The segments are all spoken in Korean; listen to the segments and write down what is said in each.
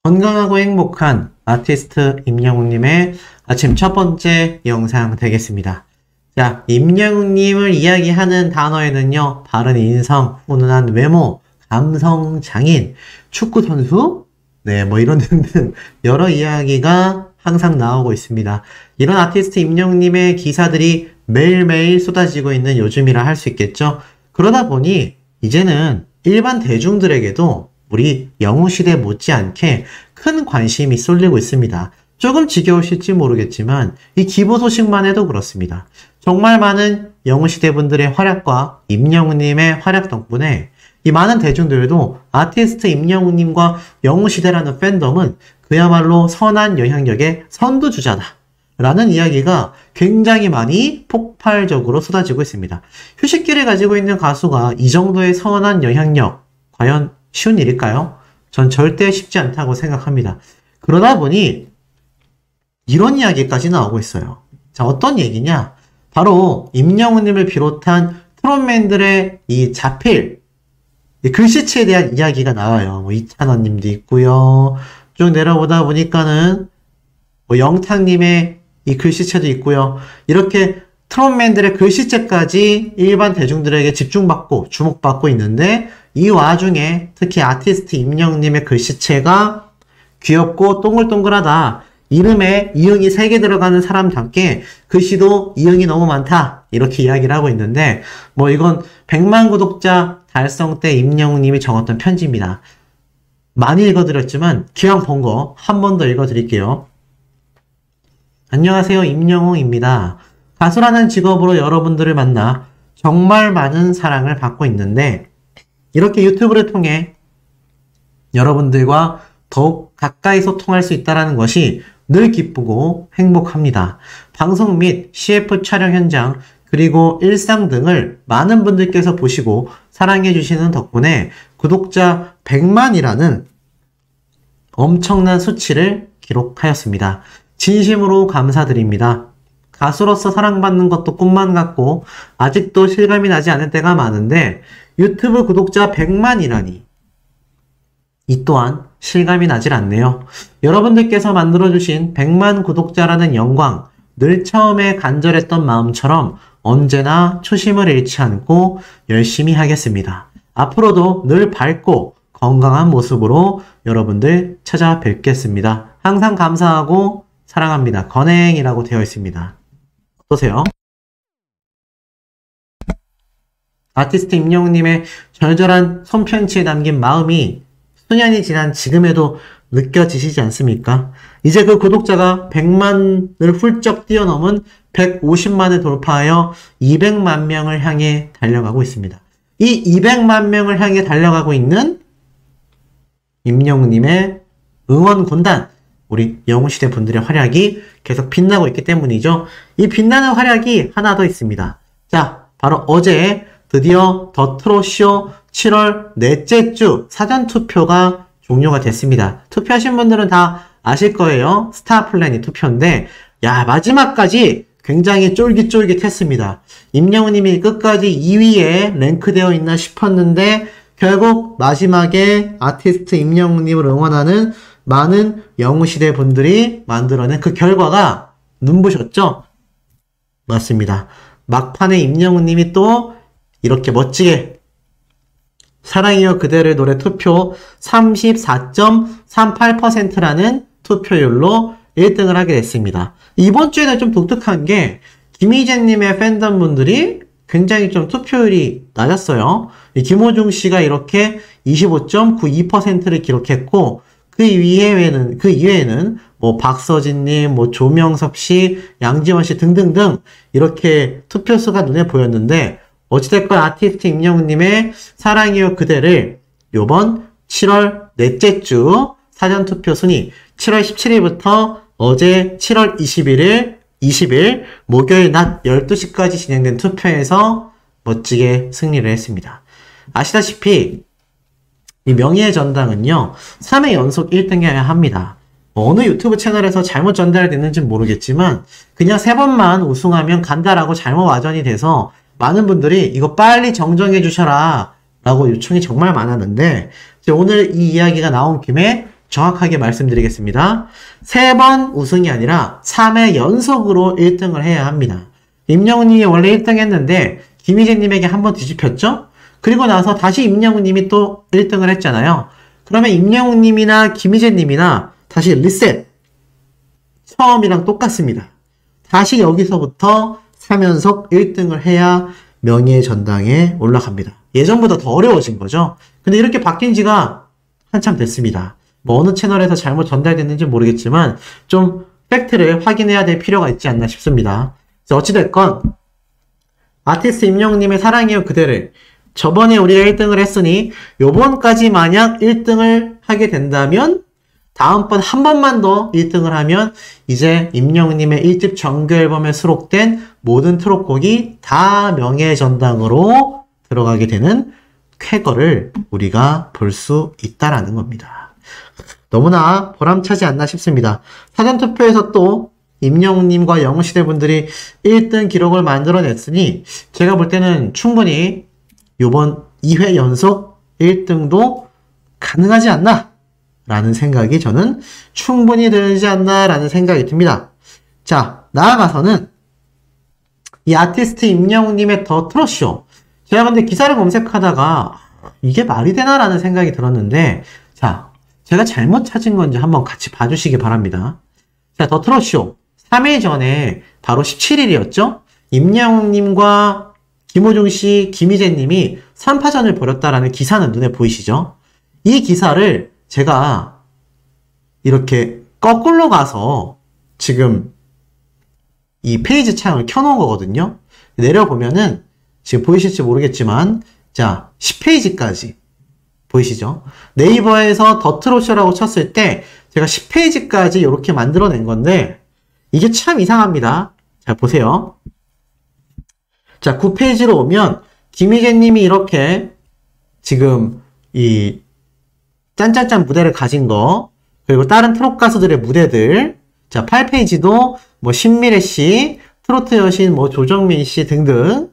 건강하고 행복한 아티스트 임영웅님의 아침 첫 번째 영상 되겠습니다. 자, 임영웅님을 이야기하는 단어에는요, 바른 인성, 훈훈한 외모, 감성 장인, 축구 선수, 네, 뭐 이런 등등 여러 이야기가 항상 나오고 있습니다. 이런 아티스트 임영웅님의 기사들이 매일매일 쏟아지고 있는 요즘이라 할 수 있겠죠. 그러다 보니 이제는 일반 대중들에게도 우리 영웅시대 못지않게 큰 관심이 쏠리고 있습니다. 조금 지겨우실지 모르겠지만 이 기부 소식만 해도 그렇습니다. 정말 많은 영웅시대 분들의 활약과 임영웅님의 활약 덕분에 이 많은 대중들도 아티스트 임영웅님과 영웅시대라는 팬덤은 그야말로 선한 영향력의 선두주자다 라는 이야기가 굉장히 많이 폭발적으로 쏟아지고 있습니다. 휴식기를 가지고 있는 가수가 이 정도의 선한 영향력, 과연 쉬운 일일까요? 전 절대 쉽지 않다고 생각합니다. 그러다 보니 이런 이야기까지 나오고 있어요. 자, 어떤 얘기냐? 바로 임영웅님을 비롯한 트롯맨들의 이 자필, 이 글씨체에 대한 이야기가 나와요. 뭐 이찬원님도 있고요. 쭉 내려보다 보니까는 뭐 영탁님의 이 글씨체도 있고요. 이렇게 트롯맨들의 글씨체까지 일반 대중들에게 집중받고 주목받고 있는데 이 와중에 특히 아티스트 임영웅님의 글씨체가 귀엽고 동글동글하다. 이름에 이응이 3개 들어가는 사람답게 글씨도 이응이 너무 많다. 이렇게 이야기를 하고 있는데 뭐 이건 100만 구독자 달성 때 임영웅님이 적었던 편지입니다. 많이 읽어드렸지만 기왕 본 거 한 번 더 읽어드릴게요. 안녕하세요. 임영웅입니다. 가수라는 직업으로 여러분들을 만나 정말 많은 사랑을 받고 있는데 이렇게 유튜브를 통해 여러분들과 더욱 가까이 소통할 수 있다는 것이 늘 기쁘고 행복합니다. 방송 및 CF 촬영 현장 그리고 일상 등을 많은 분들께서 보시고 사랑해 주시는 덕분에 구독자 100만이라는 엄청난 수치를 기록하였습니다. 진심으로 감사드립니다. 가수로서 사랑받는 것도 꿈만 같고 아직도 실감이 나지 않을 때가 많은데 유튜브 구독자 100만이라니 이 또한 실감이 나질 않네요. 여러분들께서 만들어주신 100만 구독자라는 영광, 늘 처음에 간절했던 마음처럼 언제나 초심을 잃지 않고 열심히 하겠습니다. 앞으로도 늘 밝고 건강한 모습으로 여러분들 찾아뵙겠습니다. 항상 감사하고 사랑합니다. 건행이라고 되어 있습니다. 어떠세요? 아티스트 임영웅님의 절절한 손편지에 담긴 마음이 수년이 지난 지금에도 느껴지시지 않습니까? 이제 그 구독자가 100만을 훌쩍 뛰어넘은 150만을 돌파하여 200만 명을 향해 달려가고 있습니다. 이 200만 명을 향해 달려가고 있는 임영웅님의 응원군단, 우리 영웅시대 분들의 활약이 계속 빛나고 있기 때문이죠. 이 빛나는 활약이 하나 더 있습니다. 자, 바로 어제 드디어 더 트롯쇼 7월 넷째 주 사전투표가 종료가 됐습니다. 투표하신 분들은 다 아실 거예요. 스타플래닛 투표인데 야, 마지막까지 굉장히 쫄깃쫄깃했습니다. 임영웅님이 끝까지 2위에 랭크되어 있나 싶었는데 결국 마지막에 아티스트 임영웅님을 응원하는 많은 영웅시대 분들이 만들어낸 그 결과가 눈부셨죠? 맞습니다. 막판에 임영웅님이 또 이렇게 멋지게 사랑이여 그대를 노래 투표 34.38%라는 투표율로 1등을 하게 됐습니다. 이번 주에는 좀 독특한 게 김희재님의 팬덤분들이 굉장히 좀 투표율이 낮았어요. 김호중 씨가 이렇게 25.92%를 기록했고 그 이외에는 뭐 박서진님, 뭐 조명섭 씨, 양지원 씨 등등등 이렇게 투표수가 눈에 보였는데 어찌됐건 아티스트 임영웅님의 사랑이여 그대를 요번 7월 넷째 주 사전투표 순위 7월 17일부터 어제 7월 20일 목요일 낮 12시까지 진행된 투표에서 멋지게 승리를 했습니다. 아시다시피 이 명예의 전당은요 3회 연속 1등해야 합니다. 어느 유튜브 채널에서 잘못 전달됐는지는 모르겠지만 그냥 3번만 우승하면 간다라고 잘못 와전이 돼서 많은 분들이 이거 빨리 정정해 주셔라 라고 요청이 정말 많았는데 오늘 이 이야기가 나온 김에 정확하게 말씀드리겠습니다. 3번 우승이 아니라 3회 연속으로 1등을 해야 합니다. 임영웅님이 원래 1등 했는데 김희재님에게 한번 뒤집혔죠? 그리고 나서 다시 임영웅님이 또 1등을 했잖아요. 그러면 임영웅님이나 김희재님이나 다시 리셋. 처음이랑 똑같습니다. 다시 여기서부터 3연속 1등을 해야 명예의 전당에 올라갑니다. 예전보다 더 어려워진 거죠. 근데 이렇게 바뀐 지가 한참 됐습니다. 뭐 어느 채널에서 잘못 전달됐는지 모르겠지만 좀 팩트를 확인해야 될 필요가 있지 않나 싶습니다. 어찌됐건 아티스트 임영웅님의 사랑해요 그대를 저번에 우리가 1등을 했으니 요번까지 만약 1등을 하게 된다면 다음번 한 번만 더 1등을 하면 이제 임영웅님의 1집 정규 앨범에 수록된 모든 트롯곡이 다 명예의 전당으로 들어가게 되는 쾌거를 우리가 볼 수 있다라는 겁니다. 너무나 보람차지 않나 싶습니다. 사전투표에서 또 임영웅님과 영웅시대 분들이 1등 기록을 만들어냈으니 제가 볼 때는 충분히 요번 2회 연속 1등도 가능하지 않나 라는 생각이 저는 충분히 들지 않나 라는 생각이 듭니다. 자, 나아가서는 이 아티스트 임영웅님의 더 트롯쇼. 제가 근데 기사를 검색하다가 이게 말이 되나 라는 생각이 들었는데 자, 제가 잘못 찾은 건지 한번 같이 봐주시기 바랍니다. 자, 더 트롯쇼 3일 전에 바로 17일이었죠? 임영웅님과 김호중씨, 김희재님이 3파전을 벌였다라는 기사는 눈에 보이시죠? 이 기사를 제가 이렇게 거꾸로 가서 지금 이 페이지 창을 켜놓은 거거든요. 내려보면은 지금 보이실지 모르겠지만 자 10페이지까지 보이시죠? 네이버에서 더 트롯쇼라고 쳤을 때 제가 10페이지까지 이렇게 만들어낸 건데 이게 참 이상합니다. 자 보세요. 자 9페이지로 오면 김희재님이 이렇게 지금 이 짠짠짠 무대를 가진 거 그리고 다른 트롯 가수들의 무대들 자 8페이지도 뭐 신미래씨 트로트 여신 뭐 조정민씨 등등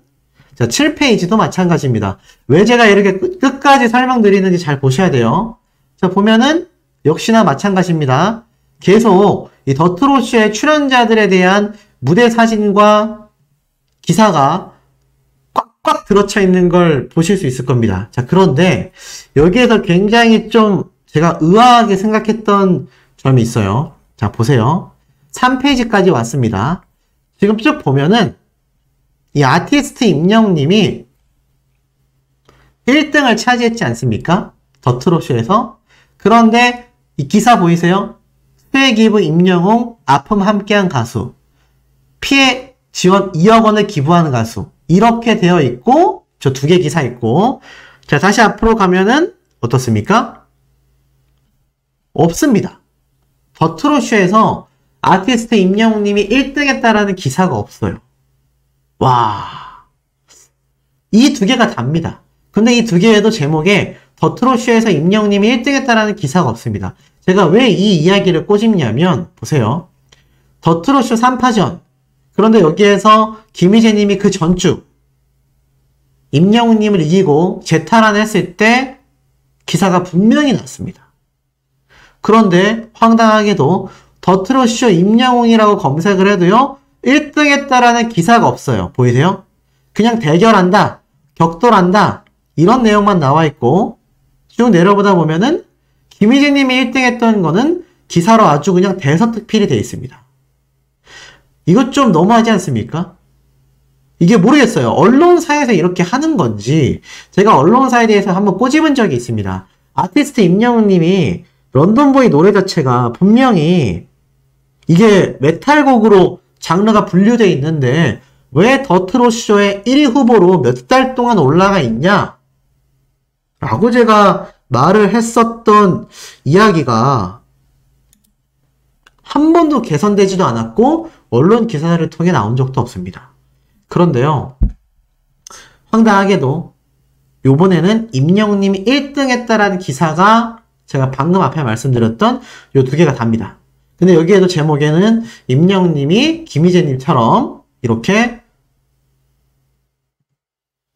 자 7페이지도 마찬가지입니다. 왜 제가 이렇게 끝까지 설명드리는지 잘 보셔야 돼요. 자 보면은 역시나 마찬가지입니다. 계속 이 더 트롯쇼의 출연자들에 대한 무대 사진과 기사가 꽉꽉 들어차 있는 걸 보실 수 있을 겁니다. 자, 그런데 여기에서 굉장히 좀 제가 의아하게 생각했던 점이 있어요. 자, 보세요. 3페이지까지 왔습니다. 지금 쭉 보면은 이 아티스트 임영웅님이 1등을 차지했지 않습니까? 더 트롯쇼에서. 그런데 이 기사 보이세요? 수혜 기부 임영웅 아픔 함께한 가수 피해 지원 2억 원을 기부하는 가수 이렇게 되어 있고 저 2개 기사 있고 자 다시 앞으로 가면은 어떻습니까? 없습니다. 더 트롯쇼에서 아티스트 임영웅님이 1등 했다라는 기사가 없어요. 와, 이 2개가 답니다. 근데 이 2개에도 제목에 더 트롯쇼에서 임영웅님이 1등 했다라는 기사가 없습니다. 제가 왜 이 이야기를 꼬집냐면 보세요. 더 트롯쇼 3파전 그런데 여기에서 김희재님이 그 전주 임영웅님을 이기고 재탈환했을 때 기사가 분명히 났습니다. 그런데 황당하게도 더 트롯쇼 임영웅이라고 검색을 해도요 1등 했다라는 기사가 없어요. 보이세요? 그냥 대결한다, 격돌한다 이런 내용만 나와 있고 쭉 내려보다 보면은 김희재님이 1등 했던 거는 기사로 아주 그냥 대서특필이 되어 있습니다. 이것 좀 너무하지 않습니까? 이게 모르겠어요. 언론사에서 이렇게 하는 건지 제가 언론사에 대해서 한번 꼬집은 적이 있습니다. 아티스트 임영웅님이 런던보이 노래 자체가 분명히 이게 메탈곡으로 장르가 분류되어 있는데 왜 더 트롯쇼의 1위 후보로 몇 달 동안 올라가 있냐? 라고 제가 말을 했었던 이야기가 한 번도 개선되지도 않았고 언론 기사를 통해 나온 적도 없습니다. 그런데요. 황당하게도 요번에는 임영웅님이 1등 했다라는 기사가 제가 방금 앞에 말씀드렸던 요 2개가 답니다. 근데 여기에도 제목에는 임영웅님이 김희재님처럼 이렇게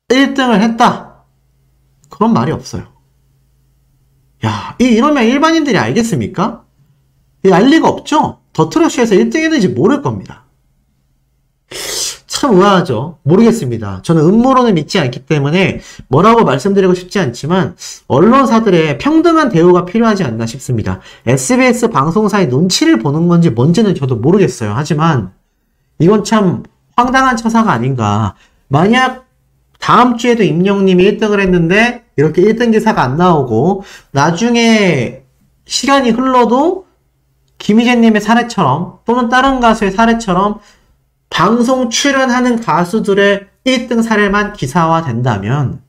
1등을 했다. 그런 말이 없어요. 야, 이러면 일반인들이 알겠습니까? 알 리가 없죠? 더트러쉬에서 1등 했는지 모를 겁니다. 참 의아하죠. 모르겠습니다. 저는 음모론을 믿지 않기 때문에 뭐라고 말씀드리고 싶지 않지만 언론사들의 평등한 대우가 필요하지 않나 싶습니다. SBS 방송사의 눈치를 보는 건지 뭔지는 저도 모르겠어요. 하지만 이건 참 황당한 처사가 아닌가. 만약 다음 주에도 임영웅님이 1등을 했는데 이렇게 1등 기사가 안 나오고 나중에 시간이 흘러도 김희재님의 사례처럼 또는 다른 가수의 사례처럼 방송 출연하는 가수들의 1등 사례만 기사화된다면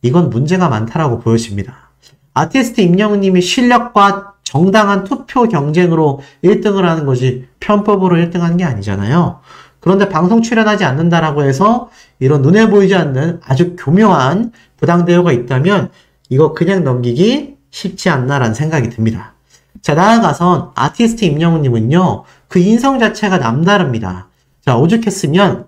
이건 문제가 많다라고 보여집니다. 아티스트 임영웅님이 실력과 정당한 투표 경쟁으로 1등을 하는 거지 편법으로 1등하는 게 아니잖아요. 그런데 방송 출연하지 않는다라고 해서 이런 눈에 보이지 않는 아주 교묘한 부당대우가 있다면 이거 그냥 넘기기 쉽지 않나라는 생각이 듭니다. 자, 나아가선 아티스트 임영웅님은요, 그 인성 자체가 남다릅니다. 자, 오죽했으면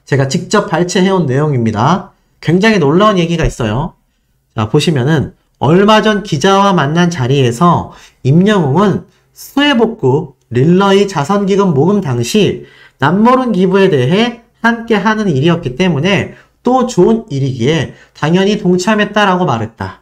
제가 직접 발췌해온 내용입니다. 굉장히 놀라운 얘기가 있어요. 자, 보시면은 얼마 전 기자와 만난 자리에서 임영웅은 수해복구 릴러이 자선기금 모금 당시 남모른 기부에 대해 함께 하는 일이었기 때문에 또 좋은 일이기에 당연히 동참했다라고 말했다.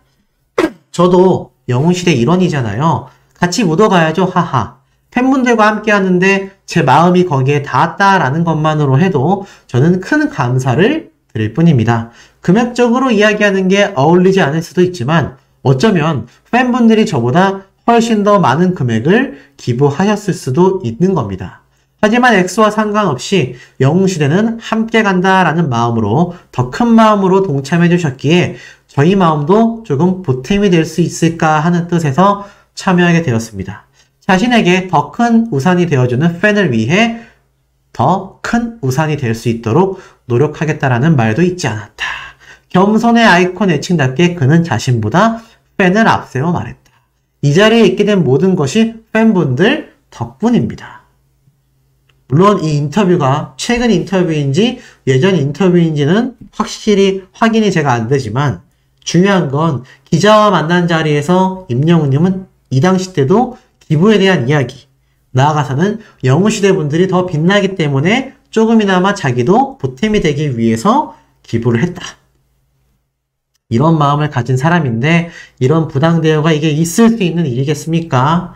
저도 영웅시대 일원이잖아요. 같이 묻어가야죠. 하하. 팬분들과 함께 하는데 제 마음이 거기에 닿았다라는 것만으로 해도 저는 큰 감사를 드릴 뿐입니다. 금액적으로 이야기하는 게 어울리지 않을 수도 있지만 어쩌면 팬분들이 저보다 훨씬 더 많은 금액을 기부하셨을 수도 있는 겁니다. 하지만 액수와 상관없이 영웅시대는 함께 간다라는 마음으로 더 큰 마음으로 동참해 주셨기에 저희 마음도 조금 보탬이 될 수 있을까 하는 뜻에서 참여하게 되었습니다. 자신에게 더 큰 우산이 되어주는 팬을 위해 더 큰 우산이 될 수 있도록 노력하겠다라는 말도 잊지 않았다. 겸손의 아이콘 애칭답게 그는 자신보다 팬을 앞세워 말했다. 이 자리에 있게 된 모든 것이 팬분들 덕분입니다. 물론 이 인터뷰가 최근 인터뷰인지 예전 인터뷰인지는 확실히 확인이 제가 안 되지만 중요한 건 기자와 만난 자리에서 임영웅님은 이 당시 때도 기부에 대한 이야기, 나아가서는 영웅시대 분들이 더 빛나기 때문에 조금이나마 자기도 보탬이 되기 위해서 기부를 했다. 이런 마음을 가진 사람인데 이런 부당대우가 이게 있을 수 있는 일이겠습니까?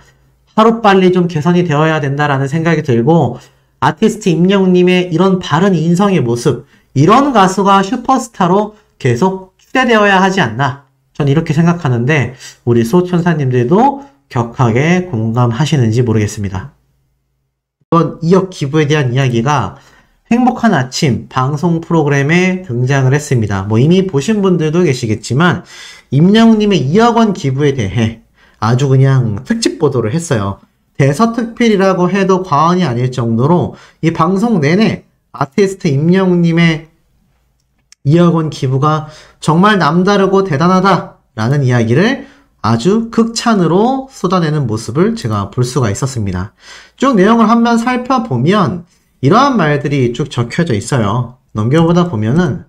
하루빨리 좀 개선이 되어야 된다라는 생각이 들고 아티스트 임영웅님의 이런 바른 인성의 모습, 이런 가수가 슈퍼스타로 계속 추대되어야 하지 않나. 전 이렇게 생각하는데 우리 소천사님들도 격하게 공감하시는지 모르겠습니다. 이번 2억 기부에 대한 이야기가 행복한 아침 방송 프로그램에 등장을 했습니다. 이미 보신 분들도 계시겠지만 임영웅님의 2억 원 기부에 대해 아주 그냥 특집 보도를 했어요. 대서특필이라고 해도 과언이 아닐 정도로 이 방송 내내 아티스트 임영웅님의 2억 원 기부가 정말 남다르고 대단하다라는 이야기를 아주 극찬으로 쏟아내는 모습을 제가 볼 수가 있었습니다. 쭉 내용을 한번 살펴보면 이러한 말들이 쭉 적혀져 있어요. 넘겨보다 보면은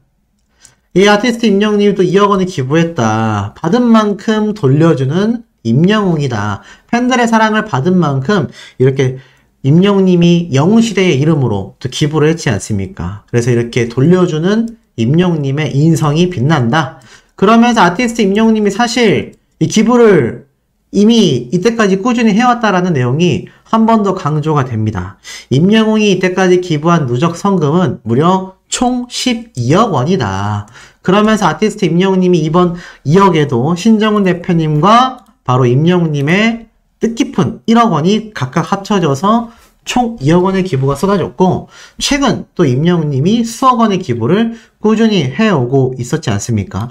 이 아티스트 임영웅님도 2억 원을 기부했다. 받은 만큼 돌려주는 임영웅이다. 팬들의 사랑을 받은 만큼 이렇게 임영웅님이 영웅시대의 이름으로 또 기부를 했지 않습니까? 그래서 이렇게 돌려주는 임영웅님의 인성이 빛난다. 그러면서 아티스트 임영웅님이 사실 이 기부를 이미 이때까지 꾸준히 해왔다라는 내용이 한 번 더 강조가 됩니다. 임영웅이 이때까지 기부한 누적 성금은 무려 총 12억 원이다. 그러면서 아티스트 임영웅님이 이번 2억에도 신정훈 대표님과 바로 임영웅님의 뜻깊은 1억 원이 각각 합쳐져서 총 2억 원의 기부가 쏟아졌고 최근 또 임영웅님이 수억 원의 기부를 꾸준히 해오고 있었지 않습니까?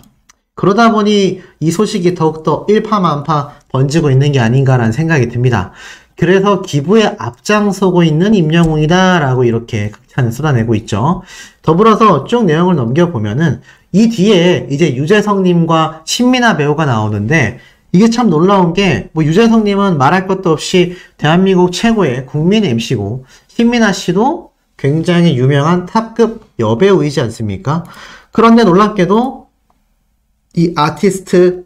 그러다 보니 이 소식이 더욱더 일파만파 번지고 있는 게 아닌가라는 생각이 듭니다. 그래서 기부에 앞장서고 있는 임영웅이다 라고 이렇게 극찬을 쏟아내고 있죠. 더불어서 쭉 내용을 넘겨보면은 이 뒤에 이제 유재석님과 신민아 배우가 나오는데 이게 참 놀라운 게 유재석님은 말할 것도 없이 대한민국 최고의 국민 MC고 신민아 씨도 굉장히 유명한 탑급 여배우이지 않습니까? 그런데 놀랍게도 이 아티스트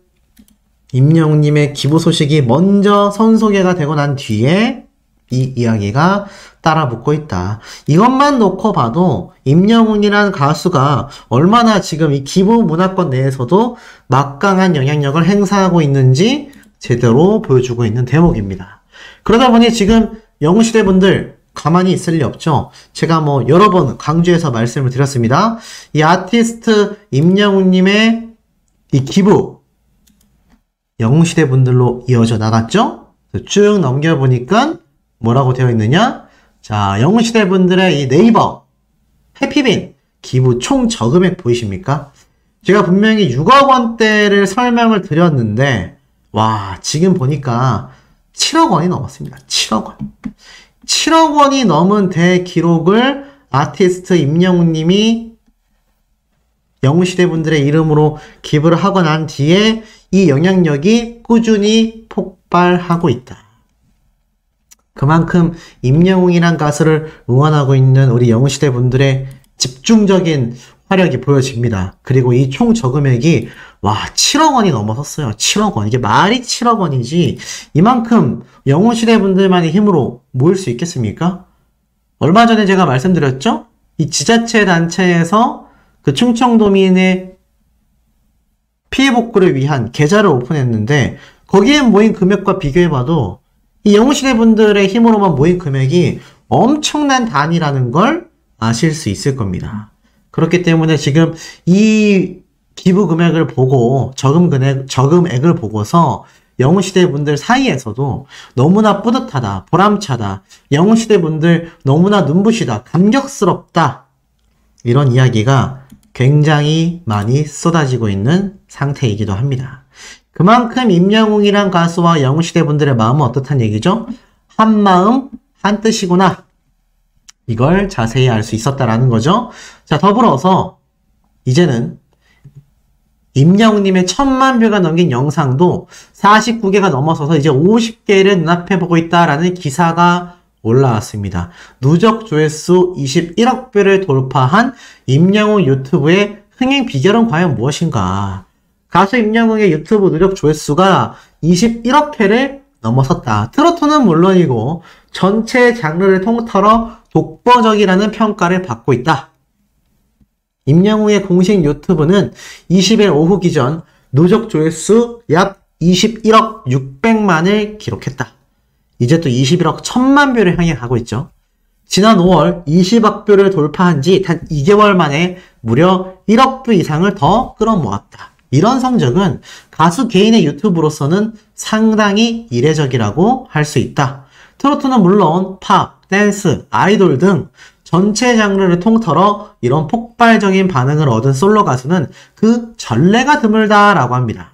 임영웅님의 기부 소식이 먼저 선소개가 되고 난 뒤에 이 이야기가 따라 붙고 있다. 이것만 놓고 봐도 임영웅이란 가수가 얼마나 지금 이 기부 문화권 내에서도 막강한 영향력을 행사하고 있는지 제대로 보여주고 있는 대목입니다. 그러다 보니 지금 영웅시대 분들 가만히 있을 리 없죠. 제가 여러 번 강조해서 말씀을 드렸습니다. 이 아티스트 임영웅님의 이 기부 영웅시대 분들로 이어져 나갔죠. 쭉 넘겨보니까 뭐라고 되어 있느냐? 자, 영웅시대 분들의 이 네이버 해피빈 기부 총 저금액 보이십니까? 제가 분명히 6억 원대를 설명을 드렸는데 와, 지금 보니까 7억 원이 넘었습니다. 7억 원. 7억 원이 넘은 대기록을 아티스트 임영웅님이 영웅시대 분들의 이름으로 기부를 하고 난 뒤에 이 영향력이 꾸준히 폭발하고 있다. 그만큼 임영웅이란 가수를 응원하고 있는 우리 영웅시대 분들의 집중적인 화력이 보여집니다. 그리고 이 총 저금액이 7억 원이 넘어섰어요. 7억 원. 이게 말이 7억 원이지 이만큼 영웅시대 분들만의 힘으로 모일 수 있겠습니까? 얼마 전에 제가 말씀드렸죠? 이 지자체 단체에서 그 충청도민의 피해 복구를 위한 계좌를 오픈했는데 거기에 모인 금액과 비교해봐도 이 영웅시대 분들의 힘으로만 모인 금액이 엄청난 단위라는 걸 아실 수 있을 겁니다. 그렇기 때문에 지금 이 기부 금액을 보고 저금액을 보고서 영웅시대 분들 사이에서도 너무나 뿌듯하다, 보람차다, 영웅시대 분들 너무나 눈부시다, 감격스럽다 이런 이야기가 굉장히 많이 쏟아지고 있는 상태이기도 합니다. 그만큼 임영웅이란 가수와 영웅시대 분들의 마음은 어떻단 얘기죠? 한 마음, 한 뜻이구나. 이걸 자세히 알 수 있었다라는 거죠. 자, 더불어서 이제는 임영웅님의 1000만 뷰가 넘긴 영상도 49개가 넘어서서 이제 50개를 눈앞에 보고 있다라는 기사가 올라왔습니다. 누적 조회수 21억 뷰를 돌파한 임영웅 유튜브의 흥행 비결은 과연 무엇인가? 가수 임영웅의 유튜브 누적 조회수가 21억 회를 넘어섰다. 트로트는 물론이고 전체 장르를 통틀어 독보적이라는 평가를 받고 있다. 임영웅의 공식 유튜브는 20일 오후 기준 누적 조회수 약 21억 600만을 기록했다. 이제 또 21억 1000만 뷰를 향해 가고 있죠. 지난 5월 20억 뷰를 돌파한 지 단 2개월 만에 무려 1억 뷰 이상을 더 끌어모았다. 이런 성적은 가수 개인의 유튜브로서는 상당히 이례적이라고 할 수 있다. 트로트는 물론 팝, 댄스, 아이돌 등 전체 장르를 통틀어 이런 폭발적인 반응을 얻은 솔로 가수는 그 전례가 드물다라고 합니다.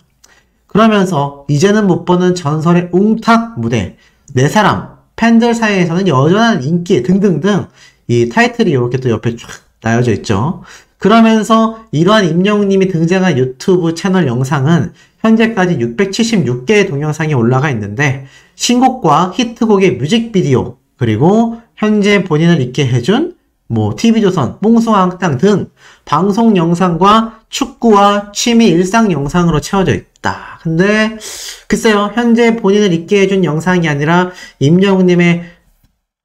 그러면서 이제는 못 보는 전설의 웅탁 무대, 내 사람, 팬들 사이에서는 여전한 인기 등등등 이 타이틀이 이렇게 또 옆에 쫙 나열져 있죠. 그러면서 이러한 임영웅님이 등장한 유튜브 채널 영상은 현재까지 676개의 동영상이 올라가 있는데 신곡과 히트곡의 뮤직비디오 그리고 현재 본인을 있게 해준 TV조선, 뽕송학당 등 방송 영상과 축구와 취미 일상 영상으로 채워져 있다. 근데 글쎄요, 현재 본인을 있게 해준 영상이 아니라 임영웅님의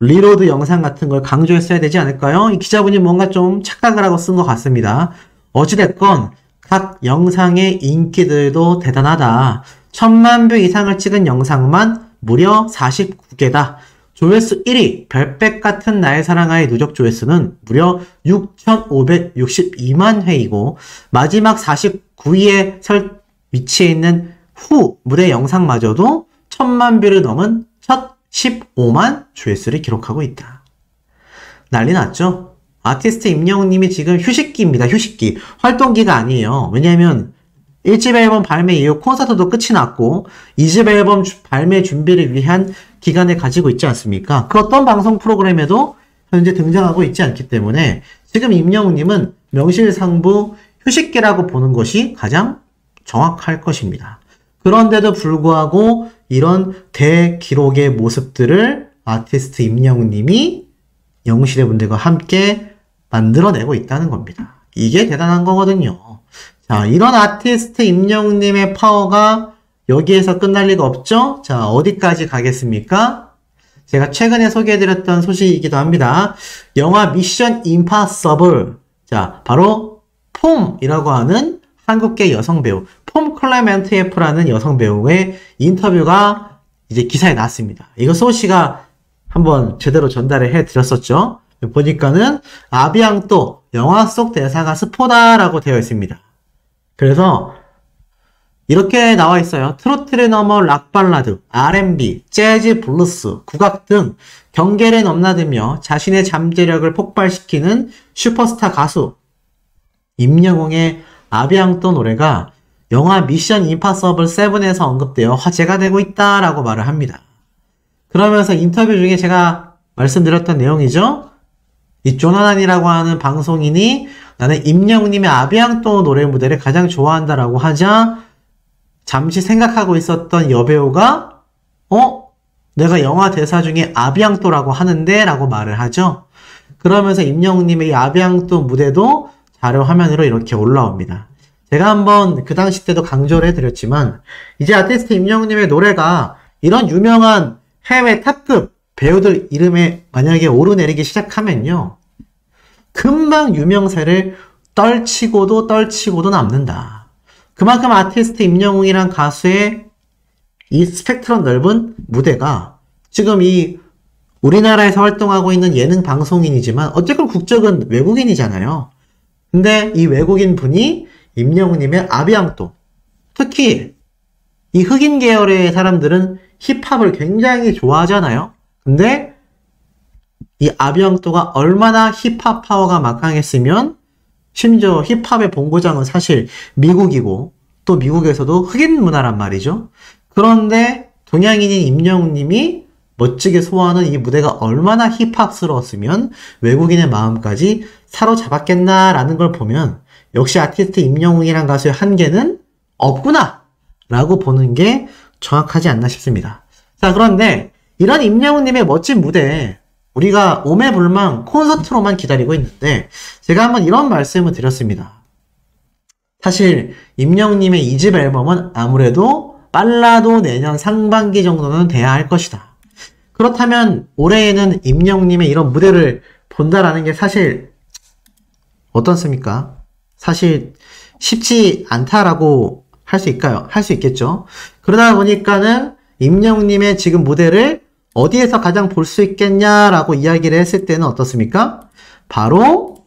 리로드 영상 같은 걸 강조했어야 되지 않을까요? 이 기자분이 뭔가 좀 착각을 하고 쓴 것 같습니다. 어찌됐건 각 영상의 인기들도 대단하다. 1000만 뷰 이상을 찍은 영상만 무려 49개다. 조회수 1위 별백 같은 나의 사랑아의 누적 조회수는 무려 6562만 회이고 마지막 49위에 위치해 있는 후 무대 영상마저도 1000만 뷰를 넘은 첫 15만 조회수를 기록하고 있다. 난리 났죠? 아티스트 임영웅님이 지금 휴식기입니다. 휴식기. 활동기가 아니에요. 왜냐하면 1집 앨범 발매 이후 콘서트도 끝이 났고 2집 앨범 발매 준비를 위한 기간을 가지고 있지 않습니까? 그 어떤 방송 프로그램에도 현재 등장하고 있지 않기 때문에 지금 임영웅님은 명실상부 휴식기라고 보는 것이 가장 정확할 것입니다. 그런데도 불구하고 이런 대기록의 모습들을 아티스트 임영웅님이 영웅시대 분들과 함께 만들어내고 있다는 겁니다. 이게 대단한 거거든요. 자, 이런 아티스트 임영웅님의 파워가 여기에서 끝날 리가 없죠? 자, 어디까지 가겠습니까? 제가 최근에 소개해드렸던 소식이기도 합니다. 영화 미션 임파서블. 자, 바로 폼이라고 하는 한국계 여성 배우, 폼 클레멘트예프라는 여성 배우의 인터뷰가 이제 기사에 났습니다. 이거 소씨가 한번 제대로 전달을 해드렸었죠. 보니까는 아비앙또 영화 속 대사가 스포다라고 되어 있습니다. 그래서 이렇게 나와 있어요. 트로트를 넘어 락발라드, R&B, 재즈, 블루스, 국악 등 경계를 넘나들며 자신의 잠재력을 폭발시키는 슈퍼스타 가수 임영웅의 아비앙또 노래가 영화 미션 임파서블 7에서 언급되어 화제가 되고 있다라고 말을 합니다. 그러면서 인터뷰 중에 제가 말씀드렸던 내용이죠. 이 조나단이라고 하는 방송인이 나는 임영웅님의 아비앙또 노래 무대를 가장 좋아한다라고 하자 잠시 생각하고 있었던 여배우가 내가 영화 대사 중에 아비앙또라고 하는데 라고 말을 하죠. 그러면서 임영웅님의 이 아비앙또 무대도 자료 화면으로 이렇게 올라옵니다. 제가 한번 그 당시 때도 강조를 해드렸지만 이제 아티스트 임영웅님의 노래가 이런 유명한 해외 탑급 배우들 이름에 만약에 오르내리기 시작하면요. 금방 유명세를 떨치고도 남는다. 그만큼 아티스트 임영웅이란 가수의 이 스펙트럼 넓은 무대가 지금 이 우리나라에서 활동하고 있는 예능 방송인이지만 어쨌건 국적은 외국인이잖아요. 근데 이 외국인 분이 임영웅님의 아비앙또, 특히 이 흑인 계열의 사람들은 힙합을 굉장히 좋아하잖아요. 근데 이 아비앙또가 얼마나 힙합 파워가 막강했으면 심지어 힙합의 본고장은 사실 미국이고 또 미국에서도 흑인 문화란 말이죠. 그런데 동양인인 임영웅님이 멋지게 소화하는 이 무대가 얼마나 힙합스러웠으면 외국인의 마음까지 사로잡았겠나라는 걸 보면 역시 아티스트 임영웅이란 가수의 한계는 없구나 라고 보는 게 정확하지 않나 싶습니다. 자, 그런데 이런 임영웅님의 멋진 무대 우리가 오매불망 콘서트로만 기다리고 있는데 제가 한번 이런 말씀을 드렸습니다. 사실 임영웅님의 2집 앨범은 아무래도 빨라도 내년 상반기 정도는 돼야 할 것이다. 그렇다면 올해에는 임영웅님의 이런 무대를 본다라는 게 사실 어떻습니까? 사실 쉽지 않다라고 할 수 있을까요? 할 수 있겠죠. 그러다 보니까는 임영웅님의 지금 무대를 어디에서 가장 볼 수 있겠냐라고 이야기를 했을 때는 어떻습니까? 바로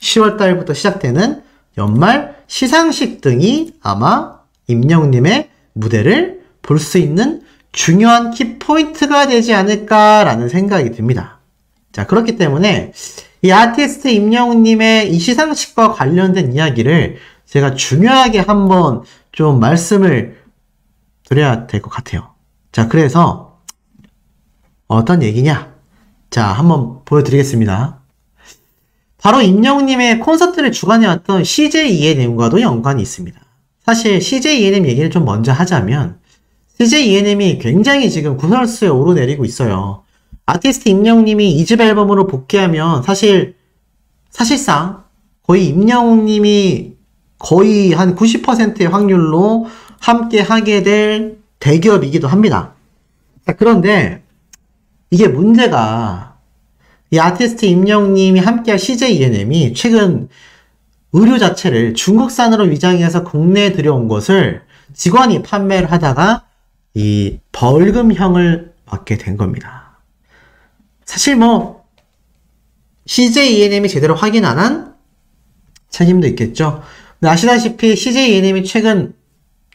10월 달부터 시작되는 연말 시상식 등이 아마 임영웅님의 무대를 볼 수 있는 중요한 키포인트가 되지 않을까라는 생각이 듭니다. 자, 그렇기 때문에 이 아티스트 임영웅님의 이 시상식과 관련된 이야기를 제가 중요하게 한번 좀 말씀을 드려야 될 것 같아요. 자, 그래서 어떤 얘기냐? 자, 한번 보여드리겠습니다. 바로 임영웅님의 콘서트를 주관해왔던 CJ ENM과도 연관이 있습니다. 사실 CJ ENM 얘기를 좀 먼저 하자면 CJ ENM이 굉장히 지금 구설수에 오르내리고 있어요. 아티스트 임영웅님이 2집 앨범으로 복귀하면 사실상 거의 임영웅님이 거의 한 90%의 확률로 함께 하게 될 대기업이기도 합니다. 자, 그런데 이게 문제가 이 아티스트 임영웅님이 함께할 CJ ENM이 최근 의류 자체를 중국산으로 위장해서 국내에 들여온 것을 직원이 판매를 하다가 이 벌금형을 맞게 된 겁니다. 사실 뭐 CJ ENM이 제대로 확인 안 한 책임도 있겠죠. 근데 아시다시피 CJ ENM이 최근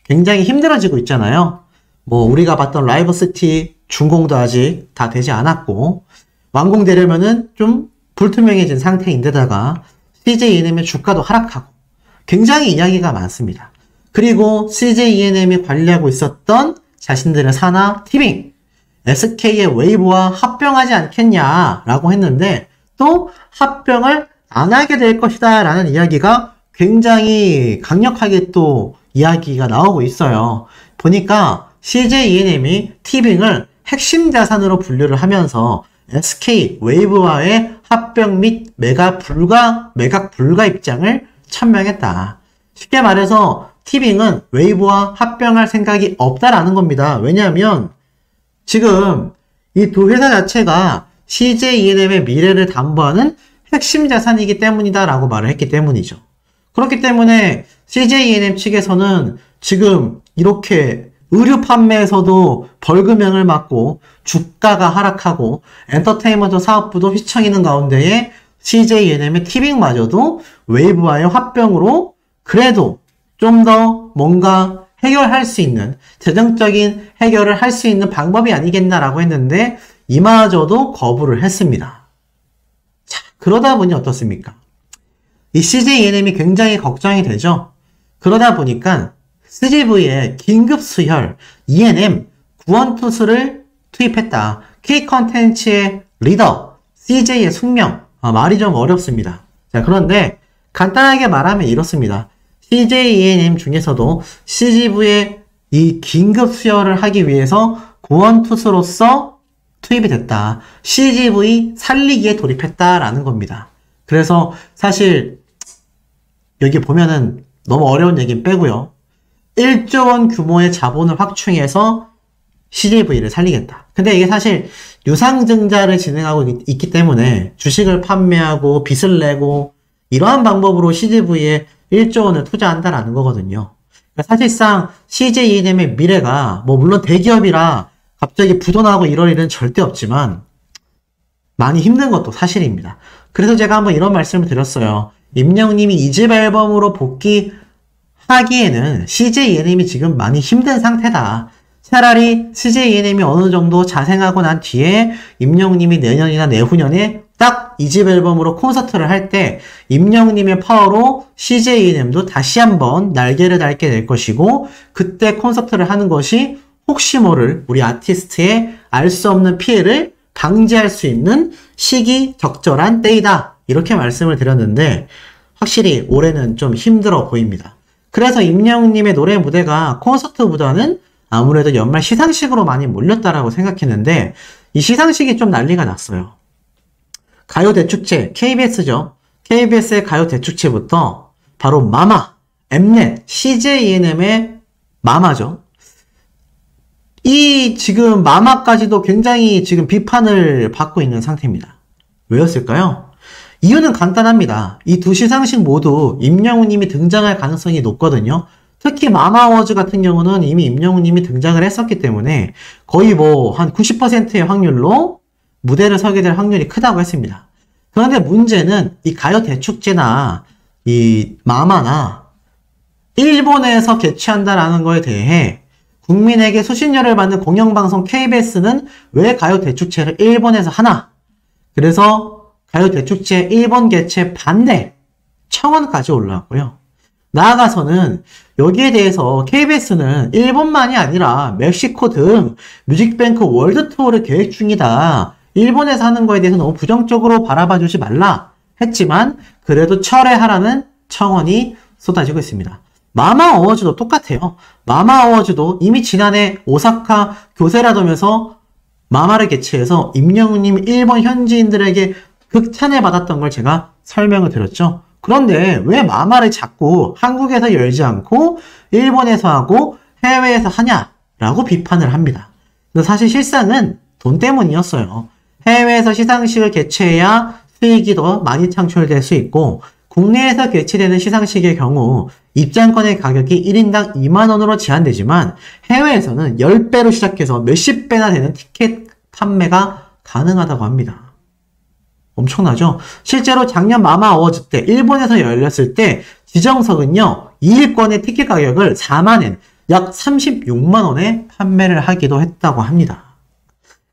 굉장히 힘들어지고 있잖아요. 뭐 우리가 봤던 라이버시티 준공도 아직 다 되지 않았고 완공되려면은 좀 불투명해진 상태인데다가 CJ ENM의 주가도 하락하고 굉장히 이야기가 많습니다. 그리고 CJ ENM이 관리하고 있었던 자신들의 산하 티빙 SK의 웨이브와 합병하지 않겠냐라고 했는데 또 합병을 안 하게 될 것이다 라는 이야기가 굉장히 강력하게 또 이야기가 나오고 있어요. 보니까 CJ ENM이 티빙을 핵심 자산으로 분류를 하면서 SK 웨이브와의 합병 및 매각 불가 입장을 천명했다. 쉽게 말해서 티빙은 웨이브와 합병할 생각이 없다라는 겁니다. 왜냐하면 지금 이 두 회사 자체가 CJ E&M의 미래를 담보하는 핵심 자산이기 때문이다 라고 말을 했기 때문이죠. 그렇기 때문에 CJ E&M 측에서는 지금 이렇게 의류 판매에서도 벌금형을 맞고 주가가 하락하고 엔터테인먼트 사업부도 휘청이는 가운데에 CJ E&M의 티빙마저도 웨이브와의 합병으로 그래도 좀 더 뭔가 해결할 수 있는 재정적인 해결을 할 수 있는 방법이 아니겠나라고 했는데 이마저도 거부를 했습니다. 자, 그러다 보니 어떻습니까? 이 CJ E&M이 굉장히 걱정이 되죠. 그러다 보니까 CGV에 긴급 수혈 E&M 구원투수를 투입했다. K 컨텐츠의 리더 CJ의 숙명. 말이 좀 어렵습니다. 자, 그런데 간단하게 말하면 이렇습니다. CJ E&M 중에서도 CGV에 이 긴급 수혈을 하기 위해서 구원투수로서 투입이 됐다. CGV 살리기에 돌입했다라는 겁니다. 그래서 사실 여기 보면은 너무 어려운 얘기는 빼고요. 1조 원 규모의 자본을 확충해서 CGV를 살리겠다. 근데 이게 사실 유상증자를 진행하고 있기 때문에 주식을 판매하고 빚을 내고 이러한 방법으로 CGV에 1조 원을 투자한다라는 거거든요. 그러니까 사실상 CJ E&M의 미래가 물론 대기업이라 갑자기 부도나고 이럴 일은 절대 없지만 많이 힘든 것도 사실입니다. 그래서 제가 한번 이런 말씀을 드렸어요. 임영웅님이 2집 앨범으로 복귀하기에는 CJ E&M이 지금 많이 힘든 상태다. 차라리 CJ E&M이 어느 정도 자생하고 난 뒤에 임영웅님이 내년이나 내후년에 딱 2집 앨범으로 콘서트를 할 때 임영웅님의 파워로 CJ E&M도 다시 한번 날개를 달게 될 것이고 그때 콘서트를 하는 것이 혹시 모를 우리 아티스트의 알 수 없는 피해를 방지할 수 있는 시기적절한 때이다. 이렇게 말씀을 드렸는데 확실히 올해는 좀 힘들어 보입니다. 그래서 임영웅님의 노래 무대가 콘서트보다는 아무래도 연말 시상식으로 많이 몰렸다라고 생각했는데 이 시상식이 좀 난리가 났어요. 가요 대축제, KBS죠. KBS의 가요 대축제부터 바로 마마, 엠넷, CJ E&M의 마마죠. 이 지금 마마까지도 굉장히 지금 비판을 받고 있는 상태입니다. 왜였을까요? 이유는 간단합니다. 이 두 시상식 모두 임영웅님이 등장할 가능성이 높거든요. 특히 마마어워즈 같은 경우는 이미 임영웅님이 등장을 했었기 때문에 거의 한 90%의 확률로 무대를 서게 될 확률이 크다고 했습니다. 그런데 문제는 이 가요 대축제나 이 마마나 일본에서 개최한다라는 거에 대해 국민에게 수신료를 받는 공영방송 KBS는 왜 가요 대축제를 일본에서 하나? 그래서 가요 대축제 일본 개최 반대 청원까지 올라왔고요. 나아가서는 여기에 대해서 KBS는 일본만이 아니라 멕시코 등 뮤직뱅크 월드 투어를 계획 중이다. 일본에서 하는 거에 대해서 너무 부정적으로 바라봐 주지 말라 했지만 그래도 철회하라는 청원이 쏟아지고 있습니다. 마마 어워즈도 똑같아요. 마마 어워즈도 이미 지난해 오사카 교세라돔에서 마마를 개최해서 임영웅님 일본 현지인들에게 극찬을 받았던 걸 제가 설명을 드렸죠. 그런데 왜 마마를 자꾸 한국에서 열지 않고 일본에서 하고 해외에서 하냐라고 비판을 합니다. 사실 실상은 돈 때문이었어요. 해외에서 시상식을 개최해야 수익이 더 많이 창출될 수 있고 국내에서 개최되는 시상식의 경우 입장권의 가격이 1인당 2만원으로 제한되지만 해외에서는 10배로 시작해서 몇십 배나 되는 티켓 판매가 가능하다고 합니다. 엄청나죠? 실제로 작년 마마 어워즈 때 일본에서 열렸을 때 지정석은요 2일권의 티켓 가격을 4만엔 약 36만원에 판매를 하기도 했다고 합니다.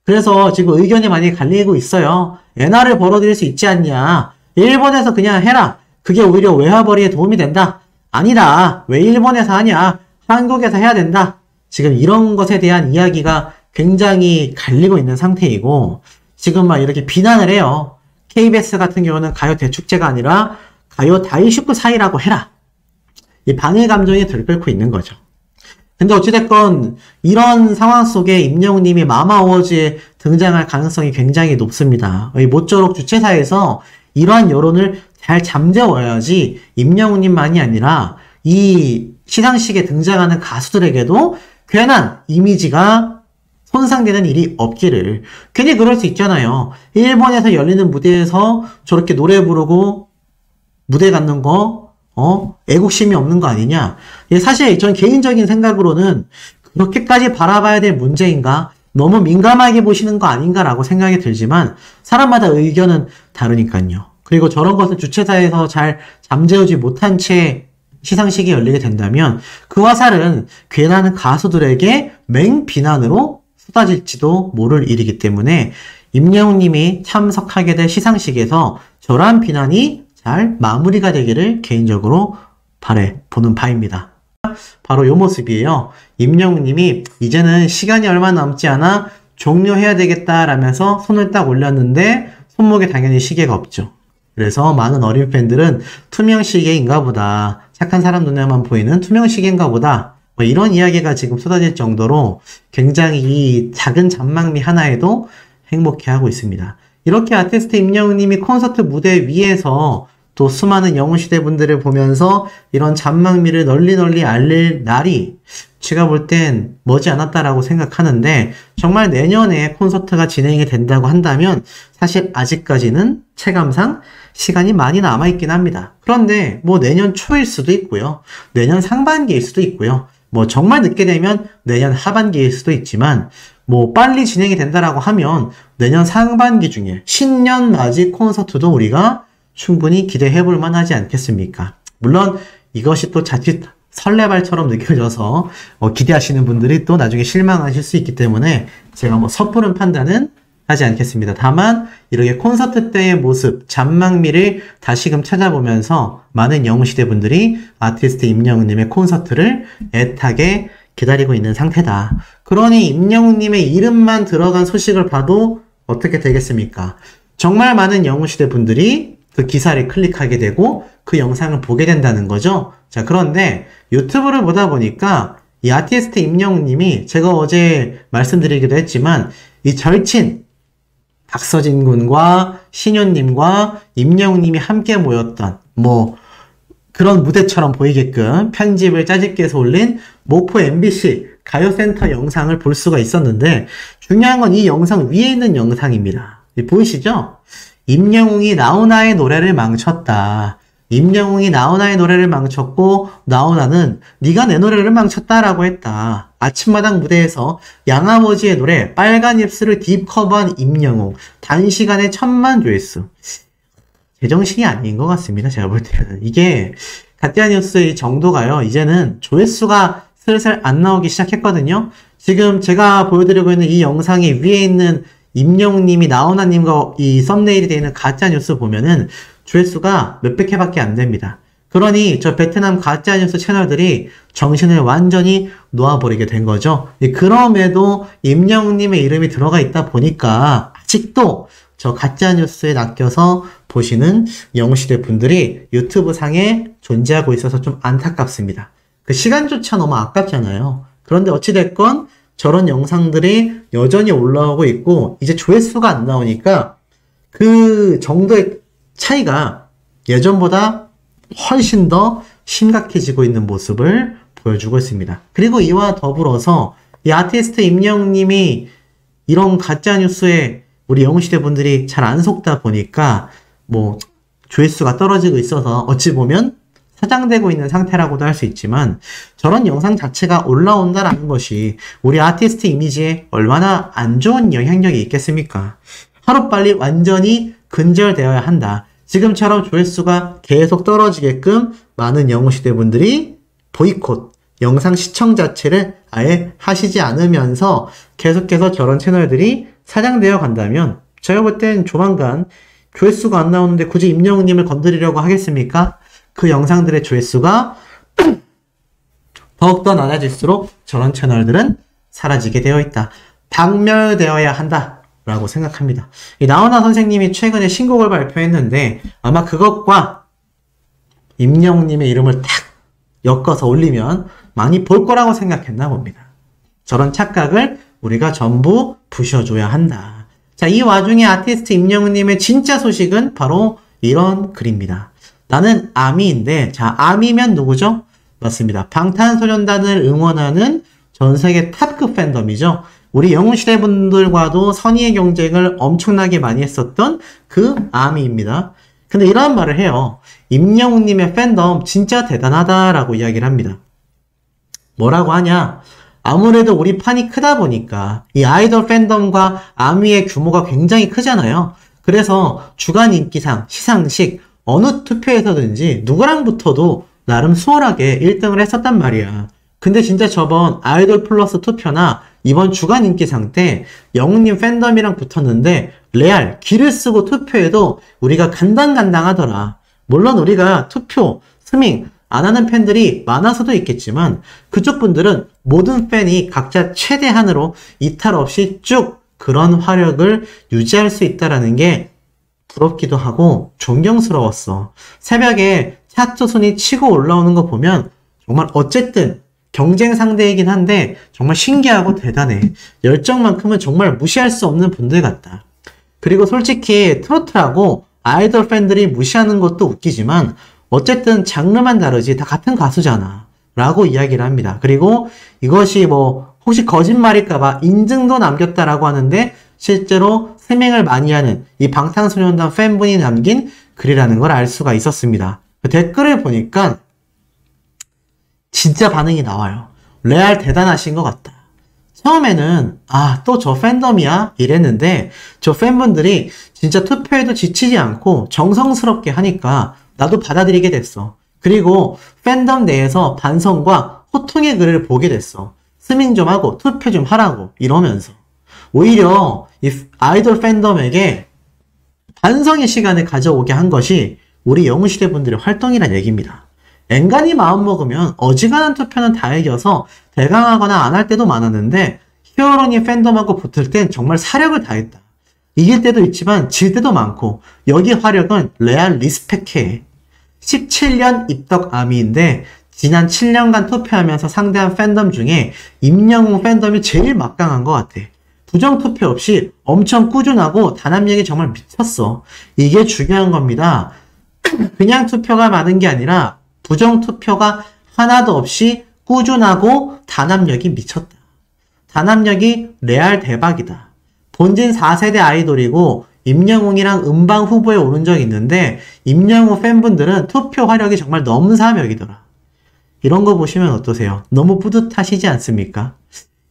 그래서 지금 의견이 많이 갈리고 있어요. 엔화를 벌어들일 수 있지 않냐. 일본에서 그냥 해라. 그게 오히려 외화벌이에 도움이 된다. 아니다. 왜 일본에서 하냐. 한국에서 해야 된다. 지금 이런 것에 대한 이야기가 굉장히 갈리고 있는 상태이고 지금 막 이렇게 비난을 해요. KBS 같은 경우는 가요 대축제가 아니라 가요 다이슈쿠 사이라고 해라. 이 반일 감정이 들끓고 있는 거죠. 근데 어찌됐건 이런 상황 속에 임영웅님이 마마 어워즈에 등장할 가능성이 굉장히 높습니다. 모쪼록 주최사에서 이러한 여론을 잘 잠재워야지 임영웅님만이 아니라 이 시상식에 등장하는 가수들에게도 괜한 이미지가 손상되는 일이 없기를. 괜히 그럴 수 있잖아요. 일본에서 열리는 무대에서 저렇게 노래 부르고 무대 갖는 거, 애국심이 없는 거 아니냐? 사실 전 개인적인 생각으로는 그렇게까지 바라봐야 될 문제인가? 너무 민감하게 보시는 거 아닌가라고 생각이 들지만 사람마다 의견은 다르니까요. 그리고 저런 것을 주최사에서 잘 잠재우지 못한 채 시상식이 열리게 된다면 그 화살은 괜한 가수들에게 맹비난으로 쏟아질지도 모를 일이기 때문에 임영웅 님이 참석하게 될 시상식에서 저러한 비난이 잘 마무리가 되기를 개인적으로 바라보는 바입니다. 바로 이 모습이에요. 임영웅 님이 이제는 시간이 얼마 남지 않아 종료해야 되겠다라면서 손을 딱 올렸는데 손목에 당연히 시계가 없죠. 그래서 많은 어린 팬들은 투명 시계인가 보다. 착한 사람 눈에만 보이는 투명 시계인가 보다. 뭐 이런 이야기가 지금 쏟아질 정도로 굉장히 이 작은 잔망미 하나에도 행복해하고 있습니다. 이렇게 아티스트 임영웅 님이 콘서트 무대 위에서 또 수많은 영웅시대 분들을 보면서 이런 잔망미를 널리 알릴 날이 제가 볼 땐 머지않았다라고 생각하는데 정말 내년에 콘서트가 진행이 된다고 한다면 사실 아직까지는 체감상 시간이 많이 남아있긴 합니다. 그런데 뭐 내년 초일 수도 있고요. 내년 상반기일 수도 있고요. 뭐 정말 늦게 되면 내년 하반기일 수도 있지만 뭐 빨리 진행이 된다라고 하면 내년 상반기 중에 신년 맞이 콘서트도 우리가 충분히 기대해 볼 만하지 않겠습니까? 물론 이것이 또 자칫 설레발처럼 느껴져서 기대하시는 분들이 또 나중에 실망하실 수 있기 때문에 제가 뭐 섣부른 판단은 하지 않겠습니다. 다만 이렇게 콘서트 때의 모습, 잔망미를 다시금 찾아보면서 많은 영웅시대 분들이 아티스트 임영웅님의 콘서트를 애타게 기다리고 있는 상태다. 그러니 임영웅님의 이름만 들어간 소식을 봐도 어떻게 되겠습니까? 정말 많은 영웅시대 분들이 그 기사를 클릭하게 되고 그 영상을 보게 된다는 거죠. 자, 그런데 유튜브를 보다 보니까 이 아티스트 임영웅님이 제가 어제 말씀드리기도 했지만 이 절친 박서진 군과 신효님과 임영웅님이 함께 모였던 뭐 그런 무대처럼 보이게끔 편집을 짜집게 해서 올린 목포 MBC 가요센터 영상을 볼 수가 있었는데 중요한 건 이 영상 위에 있는 영상입니다. 보이시죠? 임영웅이 나훈아의 노래를 망쳤다. 임영웅이 나훈아의 노래를 망쳤고 나훈아는 네가 내 노래를 망쳤다라고 했다. 아침마당 무대에서 양아버지의 노래 빨간 입술을 딥커버한 임영웅 단시간에 1000만 조회수. 제정신이 아닌 것 같습니다. 제가 볼 때는. 이게 가짜뉴스의 정도가요. 이제는 조회수가 슬슬 안 나오기 시작했거든요. 지금 제가 보여드리고 있는 이 영상의 위에 있는 임영웅님이 나훈아님과 이 썸네일이 되어 있는 가짜뉴스 보면은 조회수가 몇백 회밖에 안 됩니다. 그러니 저 베트남 가짜뉴스 채널들이 정신을 완전히 놓아버리게 된 거죠. 그럼에도 임영웅님의 이름이 들어가 있다 보니까 아직도 저 가짜뉴스에 낚여서 보시는 영웅시대 분들이 유튜브 상에 존재하고 있어서 좀 안타깝습니다. 그 시간조차 너무 아깝잖아요. 그런데 어찌됐건 저런 영상들이 여전히 올라오고 있고 이제 조회수가 안 나오니까 그 정도의 차이가 예전보다 훨씬 더 심각해지고 있는 모습을 보여주고 있습니다. 그리고 이와 더불어서 이 아티스트 임영웅님이 이런 가짜뉴스에 우리 영웅시대 분들이 잘 안 속다 보니까 뭐 조회수가 떨어지고 있어서 어찌 보면 사장되고 있는 상태라고도 할 수 있지만 저런 영상 자체가 올라온다라는 것이 우리 아티스트 이미지에 얼마나 안 좋은 영향력이 있겠습니까? 하루빨리 완전히 근절되어야 한다. 지금처럼 조회수가 계속 떨어지게끔 많은 영웅시대 분들이 보이콧, 영상 시청 자체를 아예 하시지 않으면서 계속해서 저런 채널들이 사장되어 간다면 제가 볼 땐 조만간 조회수가 안 나오는데 굳이 임영웅님을 건드리려고 하겠습니까? 그 영상들의 조회수가 더욱더 낮아질수록 저런 채널들은 사라지게 되어 있다. 박멸되어야 한다. 라고 생각합니다. 이 나훈아 선생님이 최근에 신곡을 발표했는데 아마 그것과 임영웅님의 이름을 탁 엮어서 올리면 많이 볼 거라고 생각했나 봅니다. 저런 착각을 우리가 전부 부셔줘야 한다. 자, 이 와중에 아티스트 임영웅님의 진짜 소식은 바로 이런 글입니다. 나는 아미인데, 자, 아미면 누구죠? 맞습니다. 방탄소년단을 응원하는 전 세계 탑급 팬덤이죠. 우리 영웅시대 분들과도 선의의 경쟁을 엄청나게 많이 했었던 그 아미입니다. 근데 이런 말을 해요. 임영웅님의 팬덤 진짜 대단하다라고 이야기를 합니다. 뭐라고 하냐? 아무래도 우리 판이 크다 보니까 이 아이돌 팬덤과 아미의 규모가 굉장히 크잖아요. 그래서 주간 인기상, 시상식, 어느 투표에서든지 누구랑 붙어도 나름 수월하게 1등을 했었단 말이야. 근데 진짜 저번 아이돌 플러스 투표나 이번 주간 인기상 때 영웅님 팬덤이랑 붙었는데 레알 기를 쓰고 투표해도 우리가 간당간당하더라. 물론 우리가 투표, 스밍 안 하는 팬들이 많아서도 있겠지만 그쪽 분들은 모든 팬이 각자 최대한으로 이탈 없이 쭉 그런 화력을 유지할 수 있다라는 게 부럽기도 하고 존경스러웠어. 새벽에 차트 순위 치고 올라오는 거 보면 정말 어쨌든 경쟁 상대이긴 한데 정말 신기하고 대단해. 열정만큼은 정말 무시할 수 없는 분들 같다. 그리고 솔직히 트로트라고 아이돌 팬들이 무시하는 것도 웃기지만 어쨌든 장르만 다르지 다 같은 가수잖아 라고 이야기를 합니다. 그리고 이것이 뭐 혹시 거짓말일까봐 인증도 남겼다라고 하는데 실제로 스밍을 많이 하는 이 방탄소년단 팬분이 남긴 글이라는 걸 알 수가 있었습니다. 그 댓글을 보니까 진짜 반응이 나와요. 레알 대단하신 것 같다. 처음에는 또 저 팬덤이야? 이랬는데 저 팬분들이 진짜 투표에도 지치지 않고 정성스럽게 하니까 나도 받아들이게 됐어. 그리고 팬덤 내에서 반성과 호통의 글을 보게 됐어. 스밍 좀 하고 투표 좀 하라고 이러면서 오히려 이 아이돌 팬덤에게 반성의 시간을 가져오게 한 것이 우리 영웅시대 분들의 활동이란 얘기입니다. 앵간히 마음먹으면 어지간한 투표는 다 이겨서 대강하거나 안 할 때도 많았는데 히어로니 팬덤하고 붙을 땐 정말 사력을 다했다. 이길 때도 있지만 질 때도 많고 여기 화력은 레알 리스펙해. 17년 입덕 아미인데 지난 7년간 투표하면서 상대한 팬덤 중에 임영웅 팬덤이 제일 막강한 것 같아. 부정 투표 없이 엄청 꾸준하고 단합력이 정말 미쳤어. 이게 중요한 겁니다. 그냥 투표가 많은 게 아니라 부정 투표가 하나도 없이 꾸준하고 단합력이 미쳤다. 단합력이 레알 대박이다. 본진 4세대 아이돌이고 임영웅이랑 음방 후보에 오른 적이 있는데 임영웅 팬분들은 투표 화력이 정말 넘사벽이더라. 이런 거 보시면 어떠세요? 너무 뿌듯하시지 않습니까?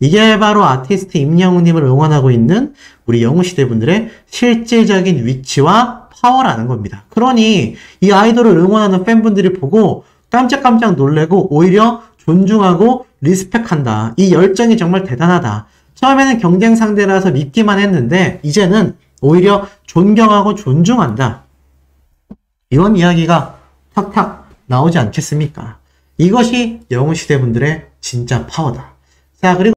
이게 바로 아티스트 임영웅님을 응원하고 있는 우리 영웅시대 분들의 실질적인 위치와 파워라는 겁니다. 그러니 이 아이돌을 응원하는 팬분들이 보고 깜짝깜짝 놀래고 오히려 존중하고 리스펙한다. 이 열정이 정말 대단하다. 처음에는 경쟁 상대라서 믿기만 했는데 이제는 오히려 존경하고 존중한다. 이런 이야기가 탁탁 나오지 않겠습니까? 이것이 영웅시대 분들의 진짜 파워다. 자, 그리고